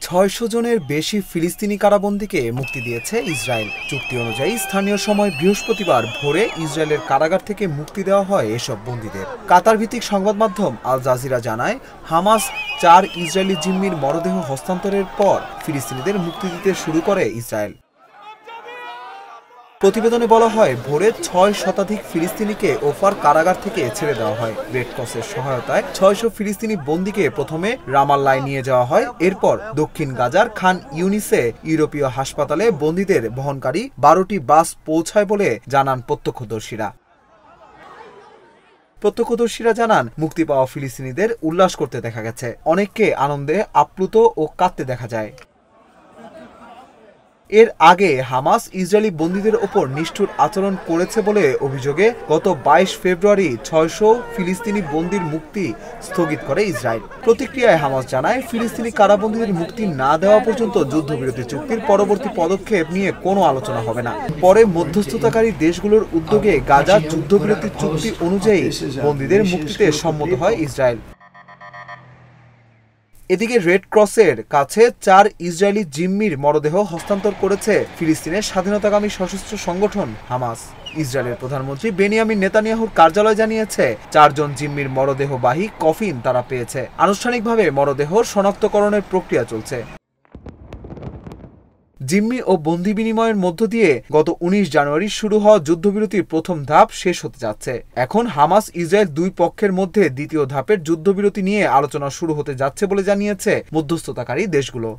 ৬০০ জনের বেশি ফিলিস্তিনি কারাবন্দীকে মুক্তি দিয়েছে ইসরায়েল। চুক্তি অনুযায়ী স্থানীয় সময় বৃহস্পতিবার ভোরে ইসরায়েলের কারাগার থেকে মুক্তি দেওয়া হয় এসব বন্দীদের। কাতার ভিত্তিক সংবাদ মাধ্যম আল জাজিরা জানায়, হামাস ৪ ইসরায়েলি জিম্মির মরদেহ হস্তান্তরের পর ফিলিস্তিনিদের মুক্তি দিতে শুরু করে ইসরায়েল। প্রতিবেদনে বলা হয়, ভোরে ৬ শতাধিক ফিলিস্তিনিকে ওফার কারাগার থেকে ছেড়ে দেওয়া হয়। রেড ক্রসের সহায়তায় ৬০০ ফিলিস্তিনি বন্দীকে প্রথমে রামাল্লায় নিয়ে যাওয়া হয়। এরপর দক্ষিণ গাজার খান ইউনিসে ইউরোপীয় হাসপাতালে বন্দীদের বহনকারী ১২টি বাস পৌঁছায় বলে জানান প্রত্যক্ষদর্শীরা। প্রত্যক্ষদর্শীরা জানান, মুক্তি পাওয়া ফিলিস্তিনিদের উল্লাস করতে দেখা গেছে। অনেককে আনন্দে আপ্লুত ও কাঁদতে দেখা যায়। এর আগে হামাস ইসরায়েলি বন্দীদের ওপর নিষ্ঠুর আচরণ করেছে বলে অভিযোগে গত ২২ ফেব্রুয়ারি ৬০০ ফিলিস্তিনি বন্দীর মুক্তি স্থগিত করে ইসরায়েল। প্রতিক্রিয়ায় হামাস জানায়, ফিলিস্তিনি কারাবন্দীদের মুক্তি না দেওয়া পর্যন্ত যুদ্ধবিরতি চুক্তির পরবর্তী পদক্ষেপ নিয়ে কোনো আলোচনা হবে না। পরে মধ্যস্থতাকারী দেশগুলোর উদ্যোগে গাজার যুদ্ধবিরতি চুক্তি অনুযায়ী বন্দীদের মুক্তিতে সম্মত হয় ইসরায়েল। এদিকে রেড ক্রসের কাছে ৪ ইসরায়েলি জিম্মির মরদেহ হস্তান্তর করেছে ফিলিস্তিনের স্বাধীনতাকামী সশস্ত্র সংগঠন হামাস। ইসরায়েলের প্রধানমন্ত্রী বেনিয়ামিন নেতানিয়াহুর কার্যালয় জানিয়েছে, ৪ জন জিম্মির মরদেহবাহী কফিন তারা পেয়েছে। আনুষ্ঠানিকভাবে মরদেহ শনাক্তকরণের প্রক্রিয়া চলছে। জিম্মি ও বন্দি বিনিময়ের মধ্য দিয়ে গত ১৯ জানুয়ারি শুরু হওয়া যুদ্ধবিরতির প্রথম ধাপ শেষ হতে যাচ্ছে। এখন হামাস ইসরায়েল দুই পক্ষের মধ্যে দ্বিতীয় ধাপের যুদ্ধবিরতি নিয়ে আলোচনা শুরু হতে যাচ্ছে বলে জানিয়েছে মধ্যস্থতাকারী দেশগুলো।